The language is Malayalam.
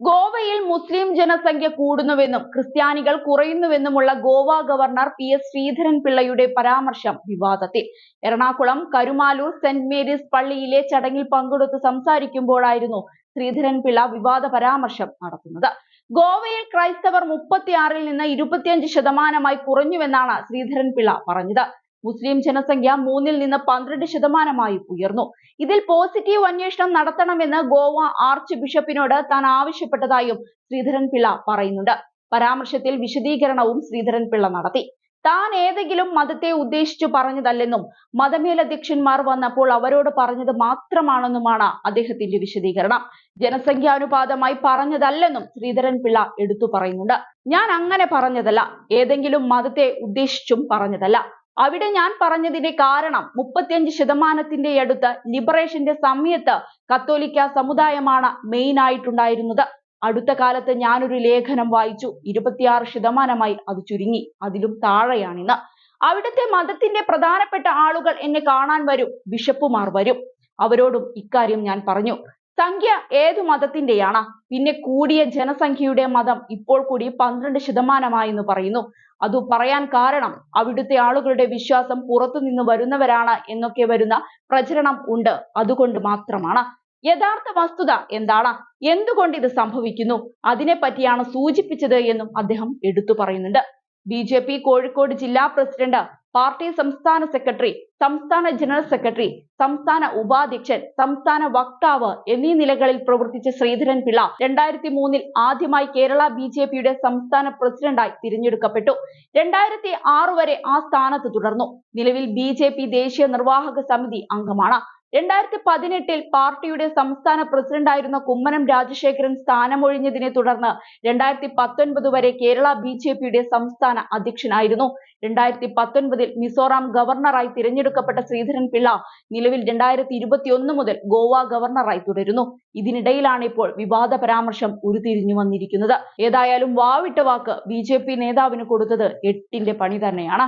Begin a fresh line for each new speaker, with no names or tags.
ഗോവയിൽ മുസ്ലിം ജനസംഖ്യ കൂടുന്നുവെന്നും ക്രിസ്ത്യാനികൾ കുറയുന്നുവെന്നുമുള്ള ഗോവ ഗവർണർ PS ശ്രീധരൻപിള്ളയുടെ പരാമർശം വിവാദത്തിൽ. എറണാകുളം കരുമാലൂർ സെന്റ് മേരീസ് പള്ളിയിലെ ചടങ്ങിൽ പങ്കെടുത്ത് സംസാരിക്കുമ്പോഴായിരുന്നു ശ്രീധരൻപിള്ള വിവാദ പരാമർശം നടത്തുന്നത്. ഗോവയിൽ ക്രൈസ്തവർ 36-ൽ നിന്ന് 25% കുറഞ്ഞുവെന്നാണ് ശ്രീധരൻപിള്ള പറഞ്ഞത്. മുസ്ലിം ജനസംഖ്യ 3-ൽ നിന്ന് 12% ഉയർന്നു. ഇതിൽ പോസിറ്റീവ് അന്വേഷണം നടത്തണമെന്ന് ഗോവ ആർച്ച് ബിഷപ്പിനോട് താൻ ആവശ്യപ്പെട്ടതായും ശ്രീധരൻപിള്ള പറയുന്നുണ്ട്. പരാമർശത്തിൽ വിശദീകരണവും ശ്രീധരൻപിള്ള നടത്തി. താൻ ഏതെങ്കിലും മതത്തെ ഉദ്ദേശിച്ചു പറഞ്ഞതല്ലെന്നും മതമേലധ്യക്ഷന്മാർ വന്നപ്പോൾ അവരോട് പറഞ്ഞത് മാത്രമാണെന്നുമാണ് അദ്ദേഹത്തിന്റെ വിശദീകരണം. ജനസംഖ്യാനുപാതമായി പറഞ്ഞതല്ലെന്നും ശ്രീധരൻപിള്ള എടുത്തു പറയുന്നുണ്ട്. ഞാൻ അങ്ങനെ പറഞ്ഞതല്ല, ഏതെങ്കിലും മതത്തെ ഉദ്ദേശിച്ചും പറഞ്ഞതല്ല. അവിടെ ഞാൻ പറഞ്ഞതിന്റെ കാരണം 35%-ന്റെ അടുത്ത് ലിബറേഷന്റെ സമയത്ത് കത്തോലിക്ക സമുദായമാണ് മെയിൻ ആയിട്ടുണ്ടായിരുന്നത്. അടുത്ത കാലത്ത് ഞാനൊരു ലേഖനം വായിച്ചു, 26% അത് ചുരുങ്ങി, അതിലും താഴെയാണിന്ന്. അവിടുത്തെ മതത്തിന്റെ പ്രധാനപ്പെട്ട ആളുകൾ എന്നെ കാണാൻ വരും, ബിഷപ്പുമാർ വരും. അവരോടും ഇക്കാര്യം ഞാൻ പറഞ്ഞു. സംഖ്യ ഏതു മതത്തിന്റെയാണ്? പിന്നെ കൂടിയ ജനസംഖ്യയുടെ മതം ഇപ്പോൾ കൂടി 12% പറയുന്നു. അത് പറയാൻ കാരണം അവിടുത്തെ ആളുകളുടെ വിശ്വാസം പുറത്തുനിന്ന് വരുന്നവരാണ് എന്നൊക്കെ വരുന്ന പ്രചരണം ഉണ്ട്, അതുകൊണ്ട് മാത്രമാണ്. യഥാർത്ഥ വസ്തുത എന്താണ്? എന്തുകൊണ്ട് ഇത് സംഭവിക്കുന്നു? അതിനെപ്പറ്റിയാണ് സൂചിപ്പിച്ചത് എന്നും അദ്ദേഹം എടുത്തു പറയുന്നുണ്ട്. BJP കോഴിക്കോട് ജില്ലാ പ്രസിഡന്റ്, പാർട്ടി സംസ്ഥാന സെക്രട്ടറി, സംസ്ഥാന ജനറൽ സെക്രട്ടറി, സംസ്ഥാന ഉപാധ്യക്ഷൻ, സംസ്ഥാന വക്താവ് എന്നീ നിലകളിൽ പ്രവർത്തിച്ച ശ്രീധരൻപിള്ള 2003-ൽ ആദ്യമായി കേരള BJPയുടെ സംസ്ഥാന പ്രസിഡന്റായി തിരഞ്ഞെടുക്കപ്പെട്ടു. 2006 വരെ ആ സ്ഥാനത്ത് തുടർന്നു. നിലവിൽ BJP ദേശീയ നിർവാഹക സമിതി അംഗമാണ്. 2018-ൽ പാർട്ടിയുടെ സംസ്ഥാന പ്രസിഡന്റായിരുന്ന കുമ്മനം രാജശേഖരൻ സ്ഥാനമൊഴിഞ്ഞതിനെ തുടർന്ന് 2019 വരെ കേരള BJPയുടെ സംസ്ഥാന അധ്യക്ഷനായിരുന്നു. 2019-ൽ മിസോറാം ഗവർണറായി തിരഞ്ഞെടുക്കപ്പെട്ട ശ്രീധരൻപിള്ള നിലവിൽ 2021 മുതൽ ഗോവ ഗവർണറായി തുടരുന്നു. ഇതിനിടയിലാണ് ഇപ്പോൾ വിവാദ പരാമർശം ഉരുത്തിരിഞ്ഞു വന്നിരിക്കുന്നത്. ഏതായാലും വാവിട്ട വാക്ക് BJP നേതാവിന് കൊടുത്തത് 8-ന്റെ പണി തന്നെയാണ്.